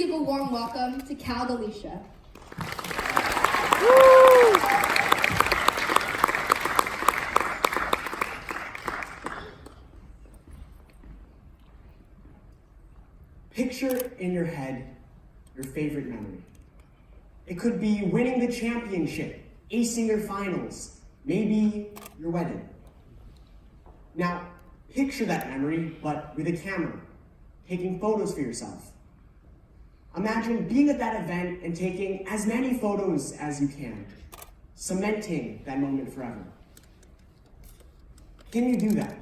give a warm welcome to Cal Delisha. Picture in your head your favorite memory. It could be winning the championship, acing your finals, maybe your wedding. Now, picture that memory, but with a camera, taking photos for yourself. Imagine being at that event and taking as many photos as you can, cementing that moment forever. Can you do that?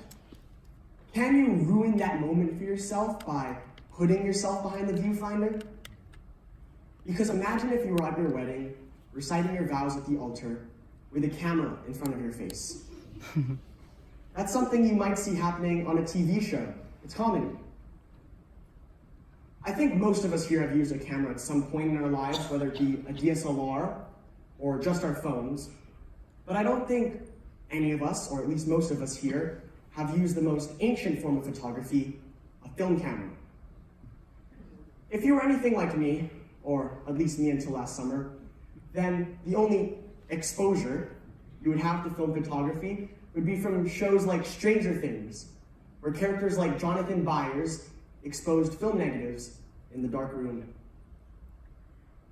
Can you ruin that moment for yourself by putting yourself behind the viewfinder? Because imagine if you were at your wedding, reciting your vows at the altar, with a camera in front of your face. That's something you might see happening on a TV show. It's comedy. I think most of us here have used a camera at some point in our lives, whether it be a DSLR or just our phones. But I don't think any of us, or at least most of us here, have used the most ancient form of photography, a film camera. If you were anything like me, or at least me until last summer, then the only exposure you would have to film photography would be from shows like Stranger Things, where characters like Jonathan Byers exposed film negatives in the dark room.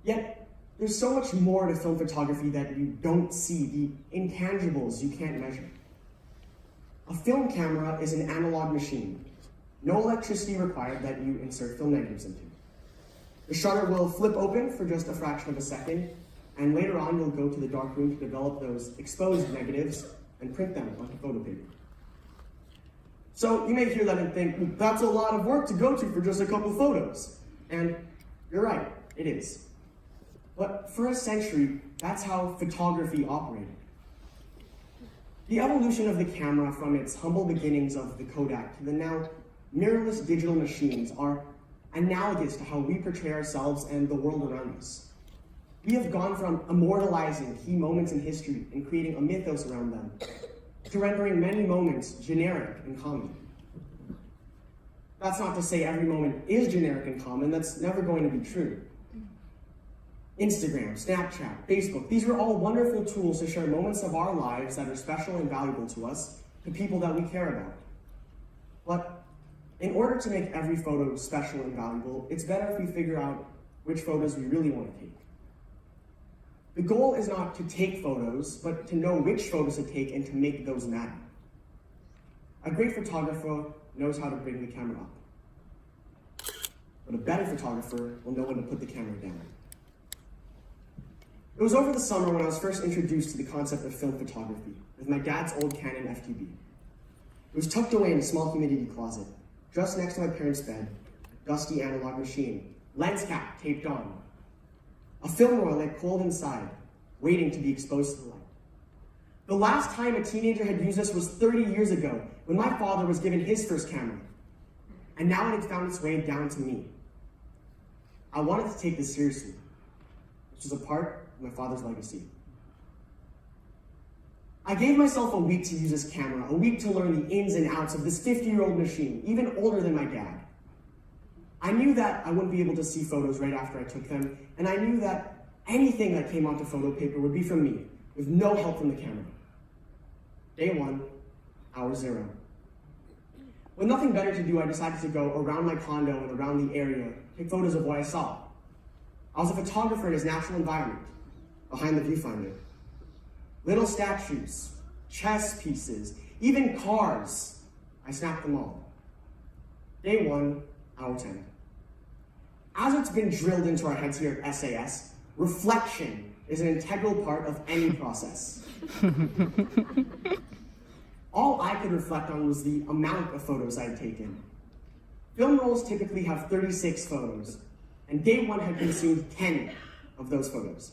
Yet, there's so much more to film photography that you don't see, the intangibles you can't measure. A film camera is an analog machine, no electricity required that you insert film negatives into. The shutter will flip open for just a fraction of a second, and later on you'll go to the dark room to develop those exposed negatives and print them onto photo paper. So you may hear that and think, that's a lot of work to go to for just a couple photos. And you're right, it is. But for a century, that's how photography operated. The evolution of the camera from its humble beginnings of the Kodak to the now mirrorless digital machines are analogous to how we portray ourselves and the world around us. We have gone from immortalizing key moments in history and creating a mythos around them, to rendering many moments generic and common. That's not to say every moment is generic and common, that's never going to be true. Instagram, Snapchat, Facebook, these are all wonderful tools to share moments of our lives that are special and valuable to us, to people that we care about. But in order to make every photo special and valuable, it's better if we figure out which photos we really want to take. The goal is not to take photos, but to know which photos to take and to make those matter. A great photographer knows how to bring the camera up, but a better photographer will know when to put the camera down. It was over the summer when I was first introduced to the concept of film photography with my dad's old Canon FTB. It was tucked away in a small humidity closet, just next to my parents' bed, a dusty analog machine, lens cap taped on, a film roll lay cold inside, waiting to be exposed to the light. The last time a teenager had used this was 30 years ago, when my father was given his first camera, and now it had found its way down to me. I wanted to take this seriously, which was a part of my father's legacy. I gave myself a week to use this camera, a week to learn the ins and outs of this 50-year-old machine, even older than my dad. I knew that I wouldn't be able to see photos right after I took them, and I knew that anything that came onto photo paper would be from me, with no help from the camera. Day 1, hour 0. With nothing better to do, I decided to go around my condo and around the area, take photos of what I saw. I was a photographer in his natural environment, behind the viewfinder. Little statues, chess pieces, even cars. I snapped them all. Day 1, hour 10. As it's been drilled into our heads here at SAS, reflection is an integral part of any process. All I could reflect on was the amount of photos I had taken. Film rolls typically have 36 photos, and day 1 had consumed 10 of those photos.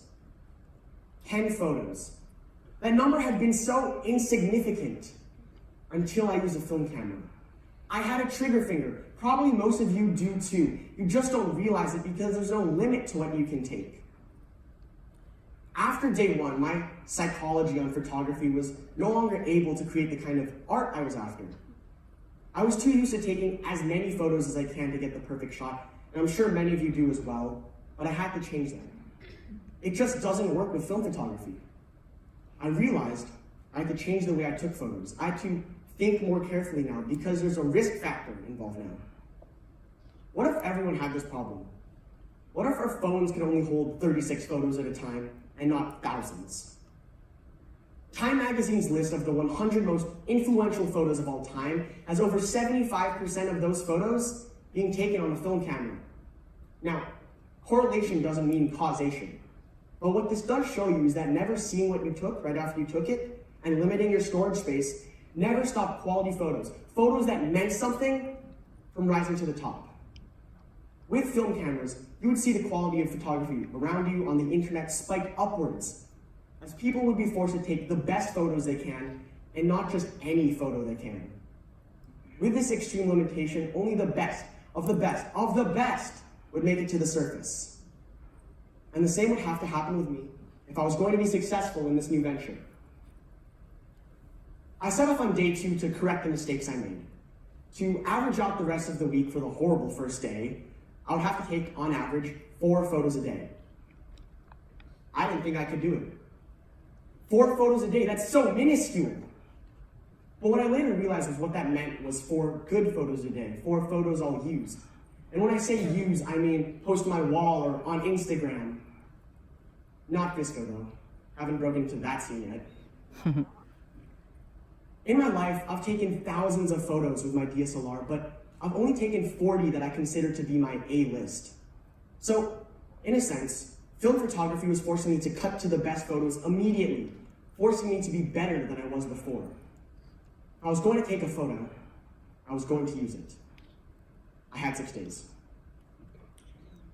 10 photos. That number had been so insignificant until I used a film camera. I had a trigger finger. Probably most of you do too. You just don't realize it because there's no limit to what you can take. After day 1, my psychology on photography was no longer able to create the kind of art I was after. I was too used to taking as many photos as I can to get the perfect shot, and I'm sure many of you do as well, but I had to change that. It just doesn't work with film photography. I realized I had to change the way I took photos. I had to think more carefully now because there's a risk factor involved now. What if everyone had this problem? What if our phones could only hold 36 photos at a time and not thousands? Time magazine's list of the 100 most influential photos of all time has over 75% of those photos being taken on a film camera. Now, correlation doesn't mean causation, but what this does show you is that never seeing what you took right after you took it and limiting your storage space never stopped quality photos, photos that meant something, from rising to the top. With film cameras, you would see the quality of photography around you on the internet spike upwards, as people would be forced to take the best photos they can, and not just any photo they can. With this extreme limitation, only the best of the best of the best would make it to the surface. And the same would have to happen with me if I was going to be successful in this new venture. I set off on day 2 to correct the mistakes I made. To average out the rest of the week for the horrible first day, I would have to take, on average, 4 photos a day. I didn't think I could do it. 4 photos a day, that's so minuscule. But what I later realized was what that meant was 4 good photos a day, 4 photos I'll use. And when I say use, I mean post to my wall or on Instagram. Not Visco though. Haven't broken into that scene yet. In my life, I've taken thousands of photos with my DSLR, but I've only taken 40 that I consider to be my A-list. So, in a sense, film photography was forcing me to cut to the best photos immediately, forcing me to be better than I was before. If I was going to take a photo, I was going to use it. I had 6 days.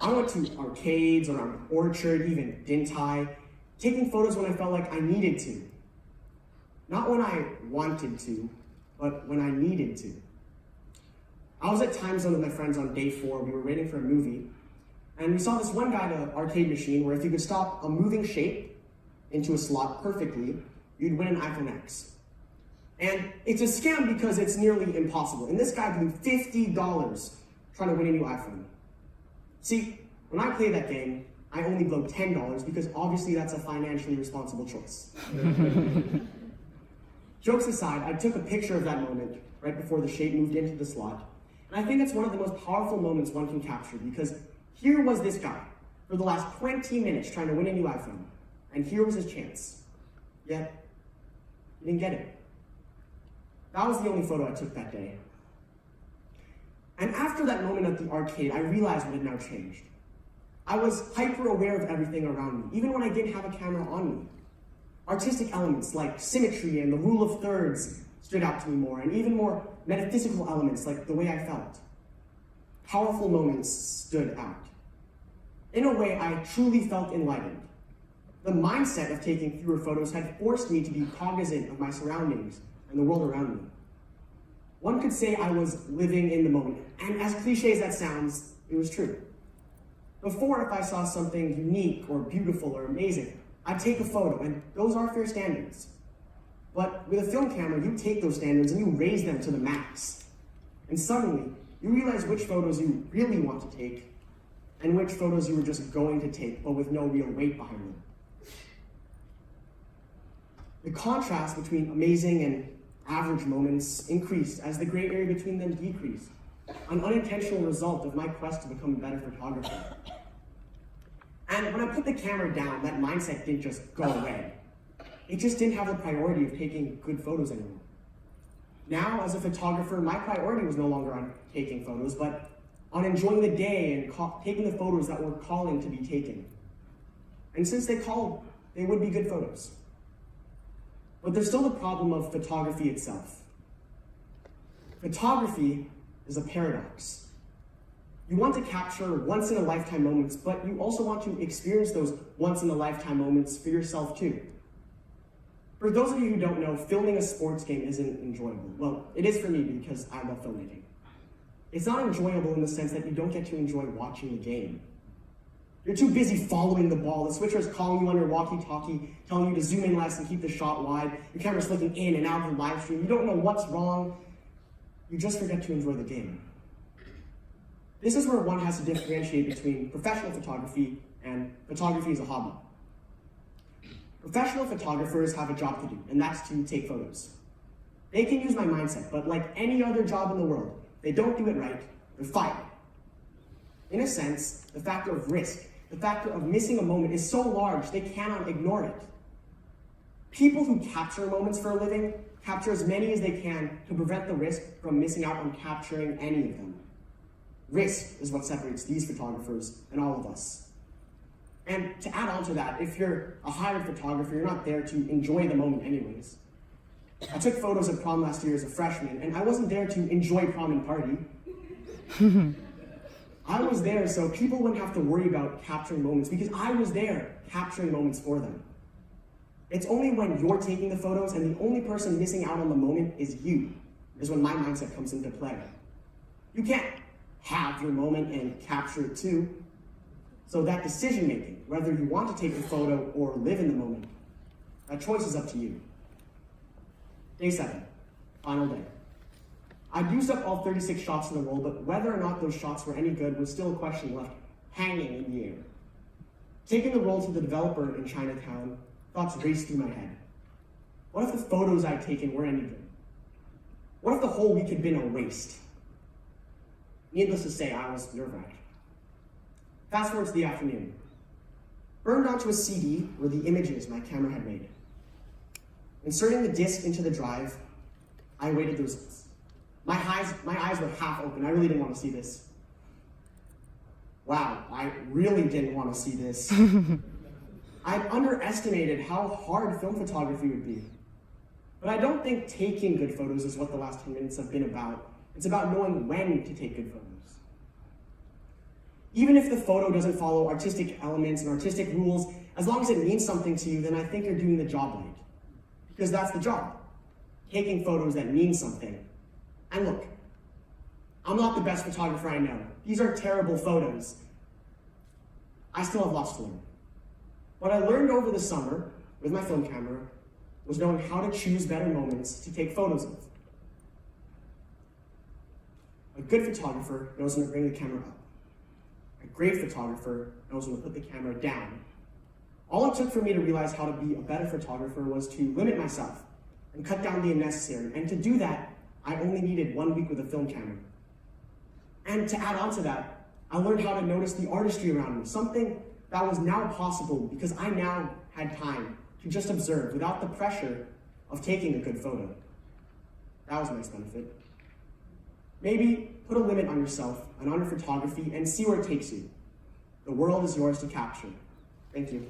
I went to arcades, around an orchard, even didn't I, taking photos when I felt like I needed to. Not when I wanted to, but when I needed to. I was at Time Zone with my friends on day 4. We were waiting for a movie, and we saw this one guy at an arcade machine where if you could stop a moving shape into a slot perfectly, you'd win an iPhone X. And it's a scam because it's nearly impossible. And this guy blew $50 trying to win a new iPhone. See, when I play that game, I only blow $10 because obviously that's a financially responsible choice. Jokes aside, I took a picture of that moment right before the shape moved into the slot. And I think it's one of the most powerful moments one can capture because here was this guy for the last 20 minutes trying to win a new iPhone. And here was his chance. Yet, he didn't get it. That was the only photo I took that day. And after that moment at the arcade, I realized what had now changed. I was hyper aware of everything around me, even when I didn't have a camera on me. Artistic elements like symmetry and the rule of thirds stood out to me more, and even more metaphysical elements like the way I felt. Powerful moments stood out. In a way, I truly felt enlightened. The mindset of taking fewer photos had forced me to be cognizant of my surroundings and the world around me. One could say I was living in the moment, and as cliche as that sounds, it was true. Before, if I saw something unique or beautiful or amazing, I'd take a photo, and those are fair standards. But with a film camera, you take those standards and you raise them to the max. And suddenly, you realize which photos you really want to take, and which photos you were just going to take, but with no real weight behind them. The contrast between amazing and average moments increased as the gray area between them decreased, an unintentional result of my quest to become a better photographer. And when I put the camera down, that mindset didn't just go away. It just didn't have the priority of taking good photos anymore. Now, as a photographer, my priority was no longer on taking photos, but on enjoying the day and taking the photos that were calling to be taken. And since they called, they would be good photos. But there's still the problem of photography itself. Photography is a paradox. You want to capture once-in-a-lifetime moments, but you also want to experience those once-in-a-lifetime moments for yourself too. For those of you who don't know, filming a sports game isn't enjoyable. Well, it is for me because I love filmmaking. It's not enjoyable in the sense that you don't get to enjoy watching the game. You're too busy following the ball. The switcher is calling you on your walkie-talkie, telling you to zoom in less and keep the shot wide. Your camera's looking in and out of the live stream. You don't know what's wrong. You just forget to enjoy the game. This is where one has to differentiate between professional photography and photography as a hobby. Professional photographers have a job to do, and that's to take photos. They can use my mindset, but like any other job in the world, they don't do it right, they're fired. In a sense, the factor of risk, the factor of missing a moment is so large they cannot ignore it. People who capture moments for a living capture as many as they can to prevent the risk from missing out on capturing any of them. Risk is what separates these photographers and all of us. And to add on to that, if you're a hired photographer, you're not there to enjoy the moment anyways. I took photos at prom last year as a freshman, and I wasn't there to enjoy prom and party. I was there so people wouldn't have to worry about capturing moments, because I was there capturing moments for them. It's only when you're taking the photos and the only person missing out on the moment is you, is when my mindset comes into play. You can't have your moment and capture it too. So that decision making, whether you want to take the photo or live in the moment, that choice is up to you. Day 7, final day. I'd used up all 36 shots in the roll, but whether or not those shots were any good was still a question left hanging in the air. Taking the roll to the developer in Chinatown, thoughts raced through my head. What if the photos I'd taken were any good? What if the whole week had been a waste? Needless to say, I was nerve-wracked. Fast forward to the afternoon. Burned onto a CD were the images my camera had made. Inserting the disc into the drive, I awaited the results. My eyes were half open. I really didn't want to see this. Wow, I really didn't want to see this. I'd underestimated how hard film photography would be. But I don't think taking good photos is what the last 10 minutes have been about. It's about knowing when to take good photos. Even if the photo doesn't follow artistic elements and artistic rules, as long as it means something to you, then I think you're doing the job right. Because that's the job. Taking photos that mean something. And look, I'm not the best photographer I know. These are terrible photos. I still have lots to learn. What I learned over the summer with my film camera was knowing how to choose better moments to take photos of. A good photographer knows when to bring the camera up. A great photographer knows when to put the camera down. All it took for me to realize how to be a better photographer was to limit myself and cut down the unnecessary. And to do that, I only needed 1 week with a film camera. And to add on to that, I learned how to notice the artistry around me, something that was now possible because I now had time to just observe without the pressure of taking a good photo. That was a nice benefit. Maybe put a limit on yourself and on your photography and see where it takes you. The world is yours to capture. Thank you.